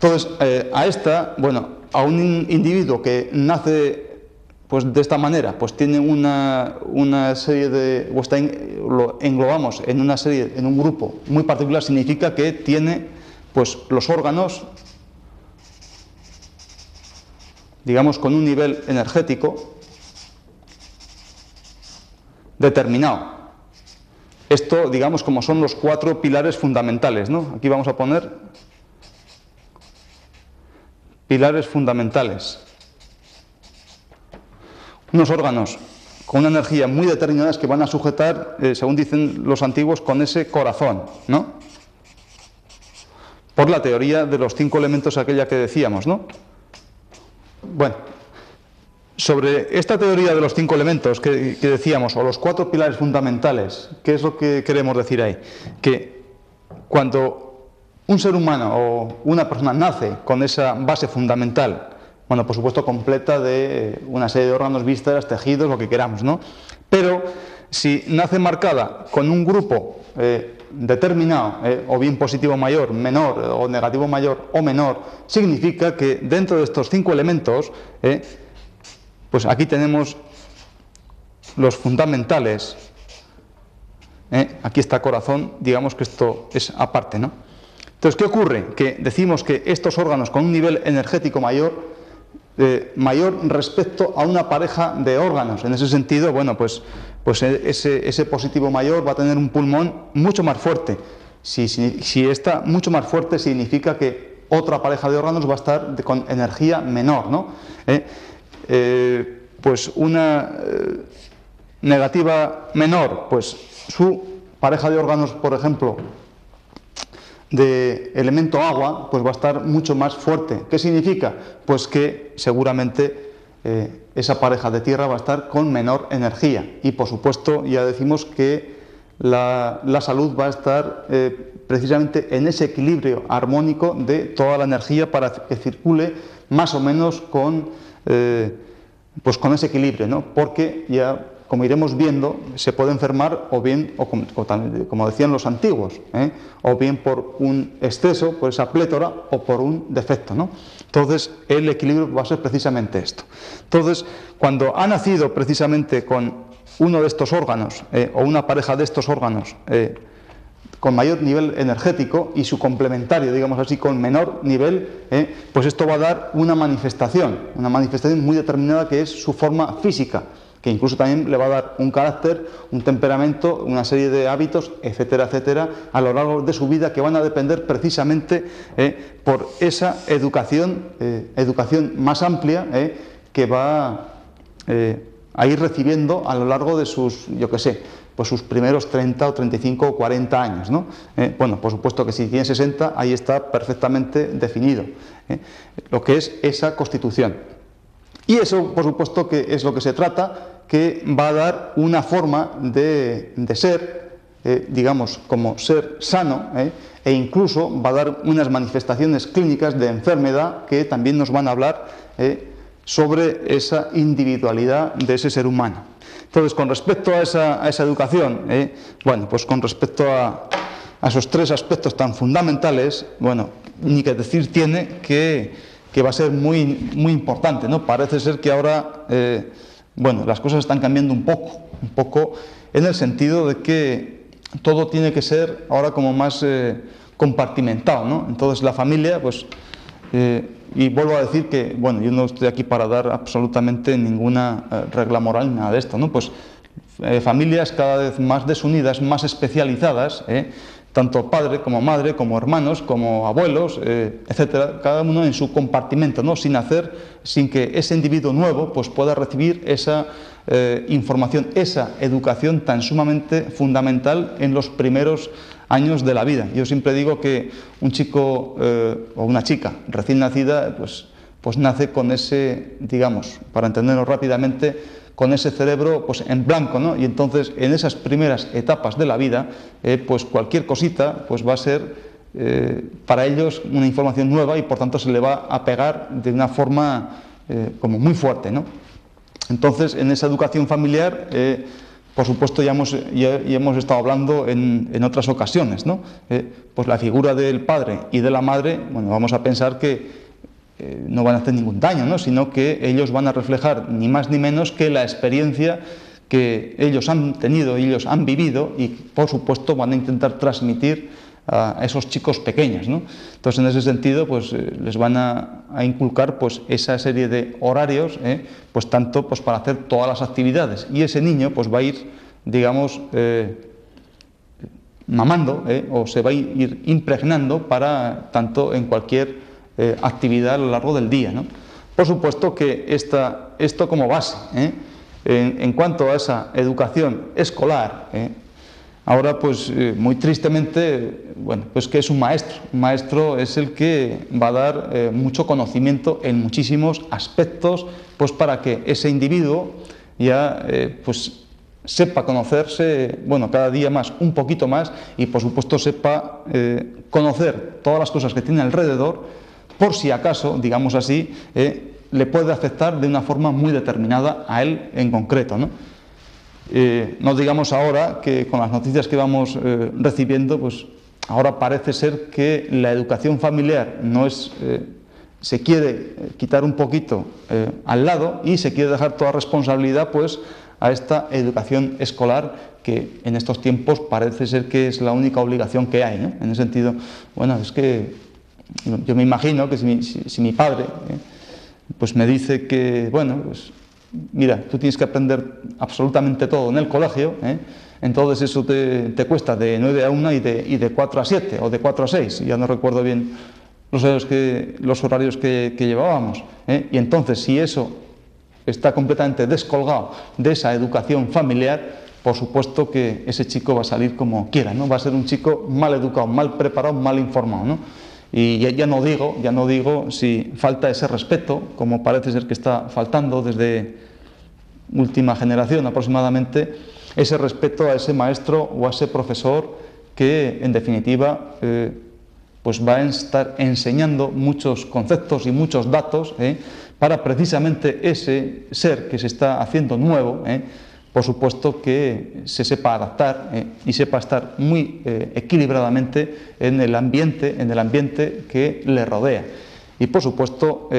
Entonces, a un individuo que nace pues de esta manera, pues tiene una serie de, lo englobamos en una serie, en un grupo muy particular, significa que tiene pues los órganos, digamos, con un nivel energético determinado. Esto, digamos, como son los 4 pilares fundamentales, ¿no? Aquí vamos a poner pilares fundamentales. Unos órganos con una energía muy determinada que van a sujetar, según dicen los antiguos, con ese corazón, ¿no? Por la teoría de los 5 elementos aquella que decíamos, ¿no? Bueno, sobre esta teoría de los 5 elementos que decíamos, o los 4 pilares fundamentales, ¿qué es lo que queremos decir ahí? Que cuando un ser humano o una persona nace con esa base fundamental, bueno, por supuesto completa de una serie de órganos, vísceras, tejidos, lo que queramos, ¿no? Pero si nace marcada con un grupo determinado, o bien positivo mayor, menor, o negativo mayor o menor, significa que dentro de estos 5 elementos, pues aquí tenemos los fundamentales, aquí está corazón, digamos que esto es aparte, ¿no? Entonces, ¿qué ocurre? Que decimos que estos órganos con un nivel energético mayor respecto a una pareja de órganos. En ese sentido, bueno, pues ese positivo mayor va a tener un pulmón mucho más fuerte. Si está mucho más fuerte, significa que otra pareja de órganos va a estar con energía menor, ¿no? Pues una negativa menor, pues su pareja de órganos, por ejemplo, de elemento agua, pues va a estar mucho más fuerte. ¿Qué significa? Pues que seguramente esa pareja de tierra va a estar con menor energía. Y por supuesto ya decimos que la salud va a estar precisamente en ese equilibrio armónico de toda la energía para que circule más o menos con ese equilibrio, ¿no? Porque ya, como iremos viendo, se puede enfermar o bien, como decían los antiguos, o bien por un exceso, por esa plétora, o por un defecto, ¿no? Entonces, el equilibrio va a ser precisamente esto. Entonces, cuando ha nacido precisamente con uno de estos órganos, o una pareja de estos órganos, con mayor nivel energético y su complementario, digamos así, con menor nivel, pues esto va a dar una manifestación muy determinada que es su forma física, que incluso también le va a dar un carácter, un temperamento, una serie de hábitos, etcétera, etcétera, a lo largo de su vida, que van a depender precisamente por esa educación más amplia que va a ir recibiendo a lo largo de sus, yo qué sé, pues sus primeros 30 o 35 o 40 años, ¿no? Bueno, por supuesto que si tiene 60, ahí está perfectamente definido lo que es esa constitución. Y eso, por supuesto, que es lo que se trata, que va a dar una forma de ser, digamos, como ser sano, e incluso va a dar unas manifestaciones clínicas de enfermedad que también nos van a hablar sobre esa individualidad de ese ser humano. Entonces, con respecto a esa educación, bueno, pues con respecto a esos 3 aspectos tan fundamentales, bueno, ni que decir tiene que va a ser muy, muy importante, ¿no? Parece ser que ahora, bueno, las cosas están cambiando un poco en el sentido de que todo tiene que ser ahora como más compartimentado, ¿no? Entonces la familia, pues, y vuelvo a decir que, bueno, yo no estoy aquí para dar absolutamente ninguna regla moral ni nada de esto, ¿no? Pues familias cada vez más desunidas, más especializadas, tanto padre como madre, como hermanos, como abuelos, etcétera, cada uno en su compartimento, ¿no? Sin que ese individuo nuevo pues pueda recibir esa información, esa educación tan sumamente fundamental en los primeros años de la vida. Yo siempre digo que un chico o una chica recién nacida pues nace con ese, digamos, para entenderlo rápidamente, con ese cerebro pues en blanco, ¿no? Y entonces en esas primeras etapas de la vida pues cualquier cosita pues va a ser para ellos una información nueva y por tanto se le va a pegar de una forma como muy fuerte, ¿no? Entonces en esa educación familiar por supuesto, ya hemos estado hablando en otras ocasiones, ¿no? Pues la figura del padre y de la madre, bueno, vamos a pensar que no van a hacer ningún daño, ¿no? Sino que ellos van a reflejar ni más ni menos que la experiencia que ellos han tenido, ellos han vivido y, por supuesto, van a intentar transmitir a esos chicos pequeños, ¿no? Entonces, en ese sentido, pues les van a inculcar pues esa serie de horarios, pues tanto pues para hacer todas las actividades, y ese niño pues va a ir, digamos, mamando, o se va a ir impregnando para tanto en cualquier actividad a lo largo del día, ¿no? Por supuesto que esto como base, en cuanto a esa educación escolar, ahora, pues, muy tristemente, bueno, pues que es un maestro. Un maestro es el que va a dar mucho conocimiento en muchísimos aspectos, pues para que ese individuo ya, pues, sepa conocerse, bueno, cada día más, un poquito más, y por supuesto sepa conocer todas las cosas que tiene alrededor, por si acaso, digamos así, le puede afectar de una forma muy determinada a él en concreto, ¿no? No digamos ahora que con las noticias que vamos recibiendo, pues ahora parece ser que la educación familiar no es, se quiere quitar un poquito al lado y se quiere dejar toda responsabilidad pues a esta educación escolar, que en estos tiempos parece ser que es la única obligación que hay, ¿no? En ese sentido, bueno, es que yo me imagino que si mi padre pues me dice que, bueno, pues mira, tú tienes que aprender absolutamente todo en el colegio, entonces eso te cuesta de 9 a 1 y de 4 a 7 o de 4 a 6, ya no recuerdo bien los horarios que llevábamos, y entonces si eso está completamente descolgado de esa educación familiar, por supuesto que ese chico va a salir como quiera, ¿no? Va a ser un chico mal educado, mal preparado, mal informado, ¿no? Y ya no digo si falta ese respeto, como parece ser que está faltando desde última generación aproximadamente, ese respeto a ese maestro o a ese profesor que, en definitiva, pues va a estar enseñando muchos conceptos y muchos datos para precisamente ese ser que se está haciendo nuevo, por supuesto que se sepa adaptar y sepa estar muy equilibradamente en el ambiente que le rodea. Y por supuesto,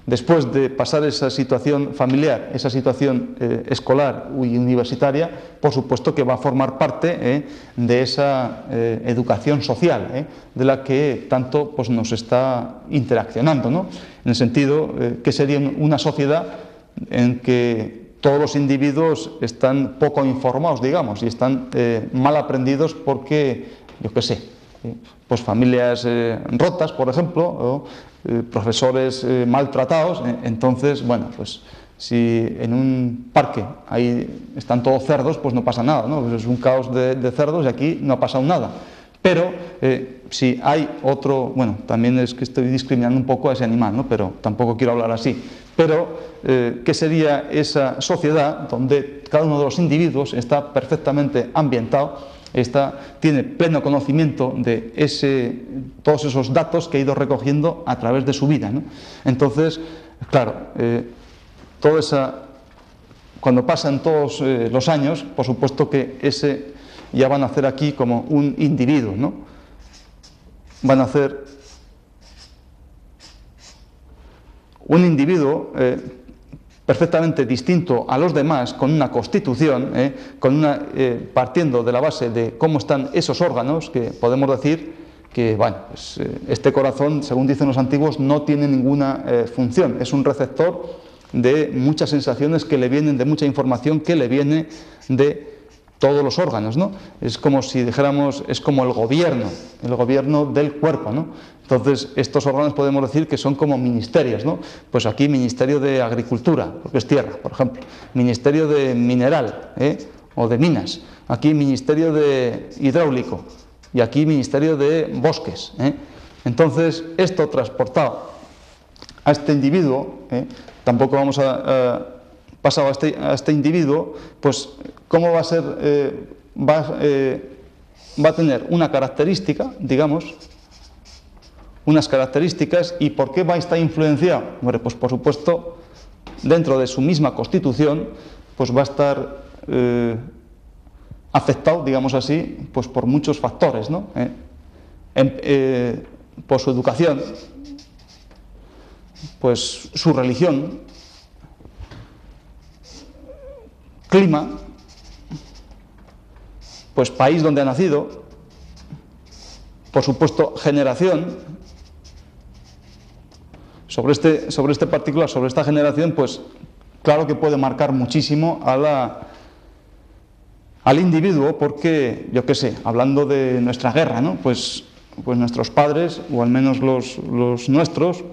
después de pasar esa situación familiar, esa situación escolar y universitaria, por supuesto que va a formar parte de esa educación social, de la que tanto pues, nos está interaccionando, ¿no? En el sentido que sería una sociedad en que todos los individuos están poco informados, digamos, y están mal aprendidos porque, yo qué sé, pues familias rotas, por ejemplo, o profesores maltratados. Entonces, bueno, pues si en un parque ahí están todos cerdos, pues no pasa nada, ¿no? Pues es un caos de cerdos y aquí no ha pasado nada. Pero si hay otro, bueno, también es que estoy discriminando un poco a ese animal, ¿no? Pero tampoco quiero hablar así. Pero, ¿qué sería esa sociedad donde cada uno de los individuos está perfectamente ambientado, tiene pleno conocimiento de todos esos datos que ha ido recogiendo a través de su vida, ¿no? Entonces, claro, cuando pasan todos los años, por supuesto que ya van a hacer aquí como un individuo, ¿no? Van a hacer un individuo perfectamente distinto a los demás, con una constitución, partiendo de la base de cómo están esos órganos, que podemos decir que, bueno, pues, este corazón, según dicen los antiguos, no tiene ninguna función, es un receptor de muchas sensaciones que le vienen, de mucha información que le viene de todos los órganos, ¿no? Es como si dijéramos, es como el gobierno del cuerpo, ¿no? Entonces, estos órganos podemos decir que son como ministerios, ¿no? Pues aquí Ministerio de Agricultura, porque es tierra, por ejemplo, Ministerio de Mineral, o de Minas, aquí Ministerio de Hidráulico, y aquí Ministerio de Bosques, Entonces, esto transportado a este individuo, tampoco vamos pasado a este individuo, pues cómo va a ser, va a tener una característica, digamos, unas características. ¿Y por qué va a estar influenciado? Bueno, pues por supuesto, dentro de su misma constitución, pues va a estar afectado, digamos así, pues por muchos factores, ¿no? Por su educación, pues su religión, clima, pues país donde ha nacido, por supuesto generación. Sobre este particular, sobre esta generación, pues claro que puede marcar muchísimo al individuo, porque, yo qué sé, hablando de nuestra guerra, ¿no? Pues nuestros padres, o al menos los nuestros,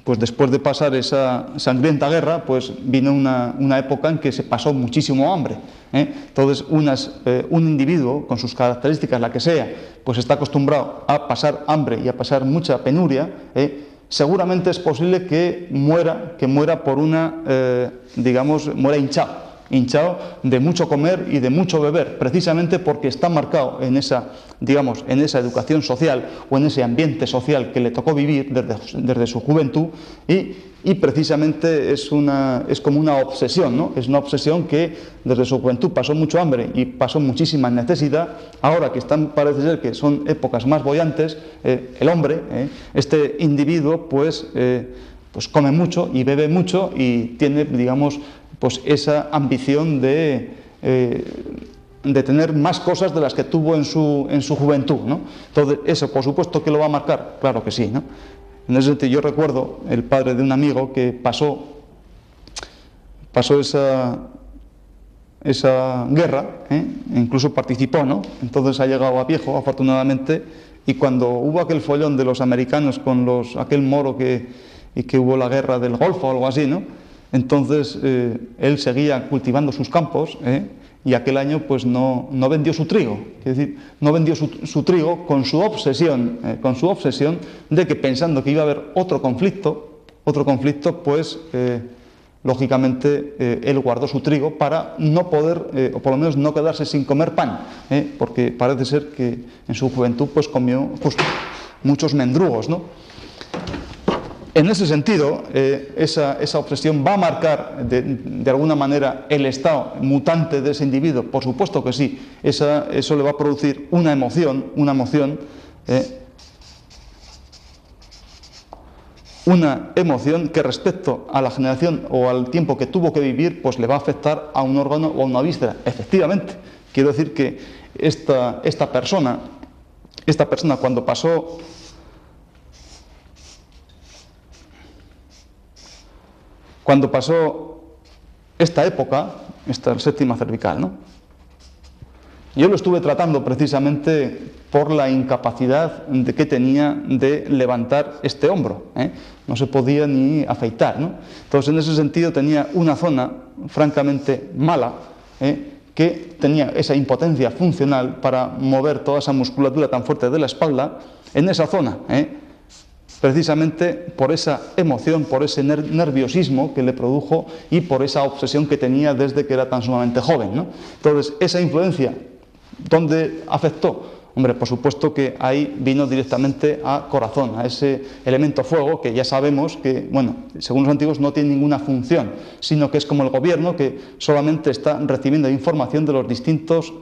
pues después de pasar esa sangrienta guerra, pues vino una época en que se pasó muchísimo hambre, ¿eh? Entonces un individuo, con sus características, la que sea, pues está acostumbrado a pasar hambre y a pasar mucha penuria, seguramente es posible que muera por muera hinchado de mucho comer y de mucho beber, precisamente porque está marcado en esa educación social o en ese ambiente social que le tocó vivir desde su juventud, y precisamente es como una obsesión, ¿no? Es una obsesión que desde su juventud pasó mucho hambre y pasó muchísima necesidad. Ahora que parece ser que son épocas más boyantes, el hombre, este individuo, pues come mucho y bebe mucho y tiene, digamos, pues esa ambición de tener más cosas de las que tuvo en su juventud, ¿no? Entonces, eso, por supuesto, que lo va a marcar, claro que sí, ¿no? En ese sentido, yo recuerdo el padre de un amigo que pasó esa guerra, incluso participó, ¿no? Entonces ha llegado a viejo, afortunadamente, y cuando hubo aquel follón de los americanos con aquel moro y que hubo la guerra del Golfo o algo así, ¿no? Entonces él seguía cultivando sus campos, y aquel año pues no vendió su trigo, es decir, no vendió su trigo con su obsesión de que, pensando que iba a haber otro conflicto, pues lógicamente él guardó su trigo para no poder, o por lo menos no quedarse sin comer pan, porque parece ser que en su juventud pues comió pues muchos mendrugos, ¿no? En ese sentido, esa obsesión va a marcar de alguna manera el estado mutante de ese individuo, por supuesto que sí. Eso le va a producir una emoción que, respecto a la generación o al tiempo que tuvo que vivir, pues le va a afectar a un órgano o a una víscera. Efectivamente, quiero decir que esta persona cuando pasó esta época, esta séptima cervical, ¿no? Yo lo estuve tratando precisamente por la incapacidad que tenía de levantar este hombro, no se podía ni afeitar, ¿no? Entonces, en ese sentido, tenía una zona francamente mala, que tenía esa impotencia funcional para mover toda esa musculatura tan fuerte de la espalda en esa zona, precisamente por esa emoción, por ese nerviosismo que le produjo y por esa obsesión que tenía desde que era tan sumamente joven, ¿no? Entonces, esa influencia, ¿dónde afectó? Hombre, por supuesto que ahí vino directamente a corazón, a ese elemento fuego que ya sabemos que, bueno, según los antiguos no tiene ninguna función, sino que es como el gobierno que solamente está recibiendo información de los distintos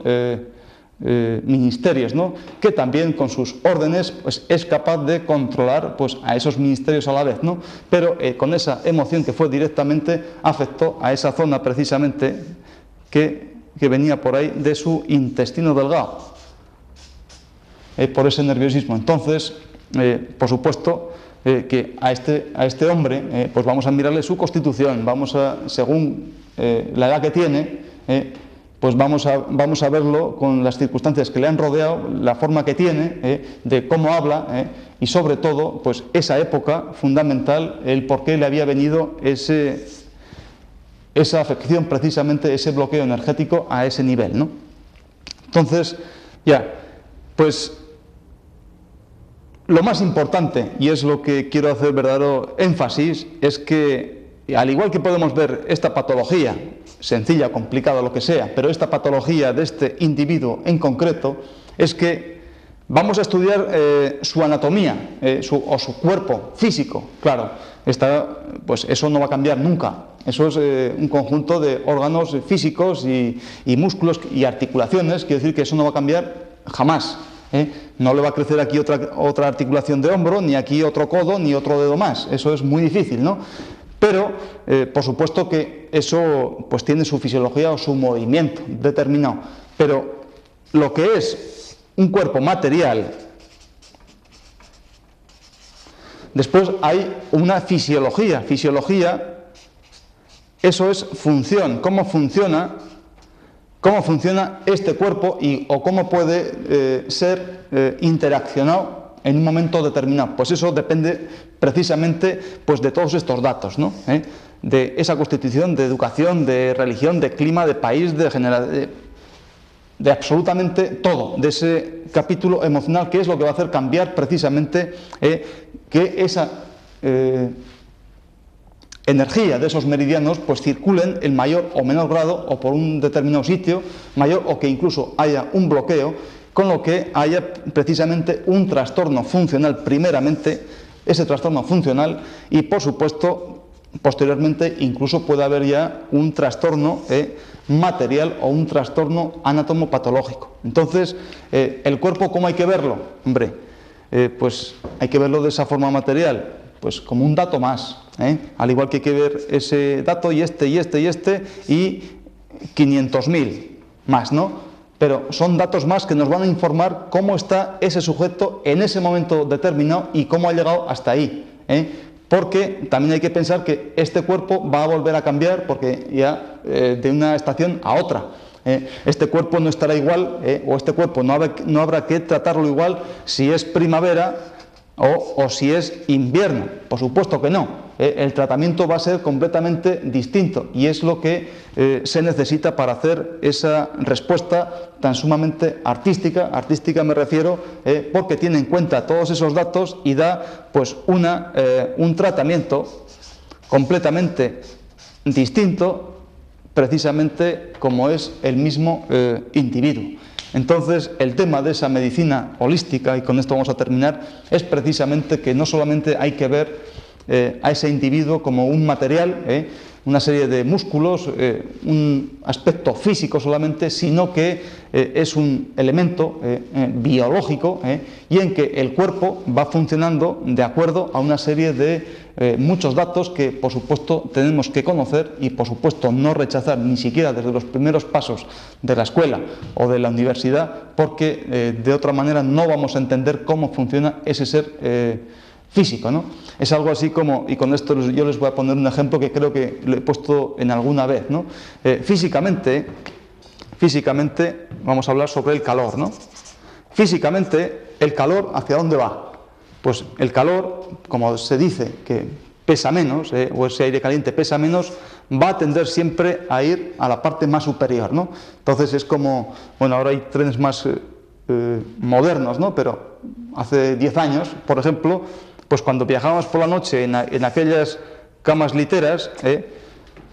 ministerios, ¿no? Que también con sus órdenes pues es capaz de controlar pues a esos ministerios a la vez, ¿no? Pero con esa emoción que fue directamente afectó a esa zona precisamente que venía por ahí de su intestino delgado, por ese nerviosismo. Entonces, por supuesto que a este hombre pues vamos a mirarle su constitución, según la edad que tiene, pues vamos a verlo con las circunstancias que le han rodeado, la forma que tiene, de cómo habla, y sobre todo, pues esa época fundamental, el por qué le había venido esa afección, precisamente ese bloqueo energético a ese nivel, ¿no? Entonces, pues lo más importante, y es lo que quiero hacer verdadero énfasis, es que, al igual que podemos ver esta patología, sencilla, complicada, lo que sea, pero esta patología de este individuo en concreto, es que Vamos a estudiar su anatomía o su cuerpo físico, claro, pues eso no va a cambiar nunca. Eso es un conjunto de órganos físicos y músculos y articulaciones, quiere decir que eso no va a cambiar jamás. No le va a crecer aquí otra articulación de hombro, ni aquí otro codo, ni otro dedo más. Eso es muy difícil, ¿no? Pero, por supuesto que eso pues tiene su fisiología o su movimiento determinado. Pero lo que es un cuerpo material, después hay una fisiología. Fisiología, eso es función. ¿Cómo funciona este cuerpo o cómo puede ser interaccionado en un momento determinado? Pues eso depende precisamente pues, de todos estos datos, ¿no? De esa constitución, de educación, de religión, de clima, de país, de absolutamente todo, de ese capítulo emocional, que es lo que va a hacer cambiar precisamente que esa energía de esos meridianos pues circulen en mayor o menor grado o por un determinado sitio, mayor o que incluso haya un bloqueo, con lo que haya precisamente un trastorno funcional primeramente, ese trastorno funcional, y por supuesto posteriormente incluso puede haber ya un trastorno material o un trastorno anatomopatológico. Entonces, ¿el cuerpo cómo hay que verlo? Hombre, pues hay que verlo de esa forma material, pues como un dato más, al igual que hay que ver ese dato y este y 500.000 más, ¿no? Pero son datos más que nos van a informar cómo está ese sujeto en ese momento determinado y cómo ha llegado hasta ahí, porque también hay que pensar que este cuerpo va a volver a cambiar porque ya de una estación a otra. Este cuerpo no estará igual, o este cuerpo no habrá que tratarlo igual si es primavera o si es invierno. Por supuesto que no. El tratamiento va a ser completamente distinto y es lo que se necesita para hacer esa respuesta tan sumamente artística. Artística me refiero porque tiene en cuenta todos esos datos y da pues un tratamiento completamente distinto, precisamente como es el mismo individuo. Entonces, el tema de esa medicina holística, y con esto vamos a terminar, es precisamente que no solamente hay que ver a ese individuo como un material, una serie de músculos, un aspecto físico solamente, sino que es un elemento biológico y en que el cuerpo va funcionando de acuerdo a una serie de muchos datos que por supuesto tenemos que conocer y por supuesto no rechazar ni siquiera desde los primeros pasos de la escuela o de la universidad, porque de otra manera no vamos a entender cómo funciona ese ser físico, ¿no? Es algo así como, y con esto yo les voy a poner un ejemplo que creo que lo he puesto en alguna vez, ¿no? Físicamente vamos a hablar sobre el calor, ¿no? Físicamente, el calor, ¿hacia dónde va? Pues el calor, como se dice que pesa menos, o ese aire caliente pesa menos, va a tender siempre a ir a la parte más superior, ¿no? Entonces es como, bueno, ahora hay trenes más modernos, ¿no? Pero hace 10 años, por ejemplo, pues cuando viajábamos por la noche en aquellas camas literas,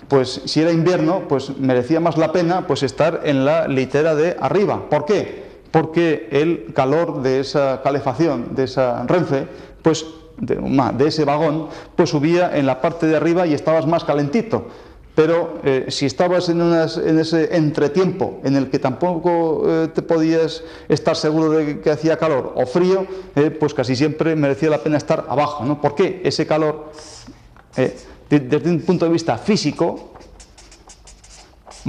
pues si era invierno, pues merecía más la pena pues estar en la litera de arriba. ¿Por qué? Porque el calor de esa calefacción, de esa Renfe, pues de ese vagón, pues subía en la parte de arriba y estabas más calentito. Pero si estabas en ese entretiempo en el que tampoco te podías estar seguro de que hacía calor o frío, pues casi siempre merecía la pena estar abajo, ¿no? ¿Por qué? Ese calor, desde un punto de vista físico,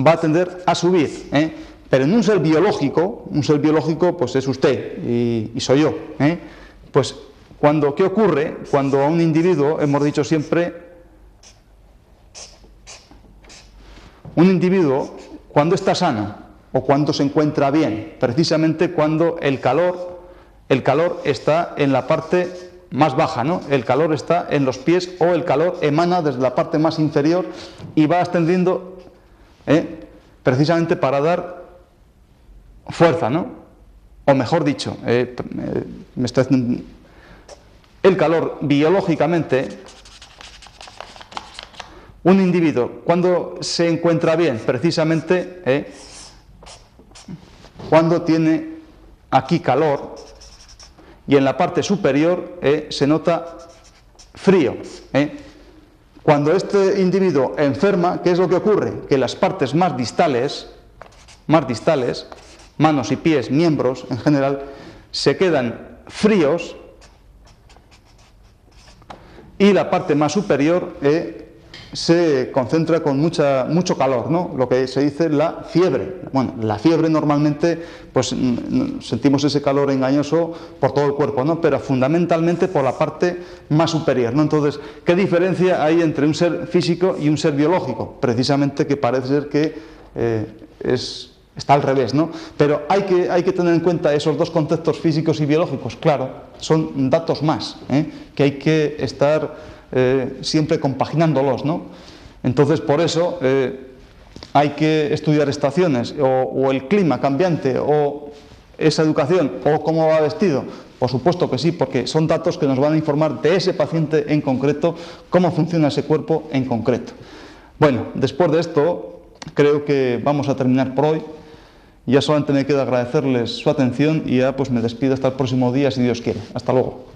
va a tender a subir, pero en un ser biológico pues es usted y soy yo, pues ¿qué ocurre? Cuando a un individuo, hemos dicho siempre, un individuo cuando está sano o cuando se encuentra bien, precisamente cuando el calor está en la parte más baja, ¿no? El calor está en los pies o el calor emana desde la parte más inferior y va ascendiendo precisamente para dar fuerza, ¿no? O mejor dicho, el calor biológicamente, un individuo cuando se encuentra bien, precisamente cuando tiene aquí calor, y en la parte superior se nota frío. Cuando este individuo enferma, ¿qué es lo que ocurre? Que las partes más distales, manos y pies, miembros en general, se quedan fríos, y la parte más superior se concentra con mucho calor, ¿no? Lo que se dice la fiebre. Bueno, la fiebre normalmente, pues sentimos ese calor engañoso por todo el cuerpo, ¿no? Pero fundamentalmente por la parte más superior, ¿no? Entonces, ¿qué diferencia hay entre un ser físico y un ser biológico? Precisamente que parece ser que está al revés, ¿no? Pero hay que tener en cuenta esos dos conceptos físicos y biológicos, claro, son datos más, que hay que estar siempre compaginándolos, ¿no? Entonces, por eso hay que estudiar estaciones, o el clima cambiante, o esa educación, o cómo va vestido. Por supuesto que sí, porque son datos que nos van a informar de ese paciente en concreto, cómo funciona ese cuerpo en concreto. Bueno, después de esto, creo que vamos a terminar por hoy. Ya solamente me queda agradecerles su atención y ya pues me despido hasta el próximo día, si Dios quiere. Hasta luego.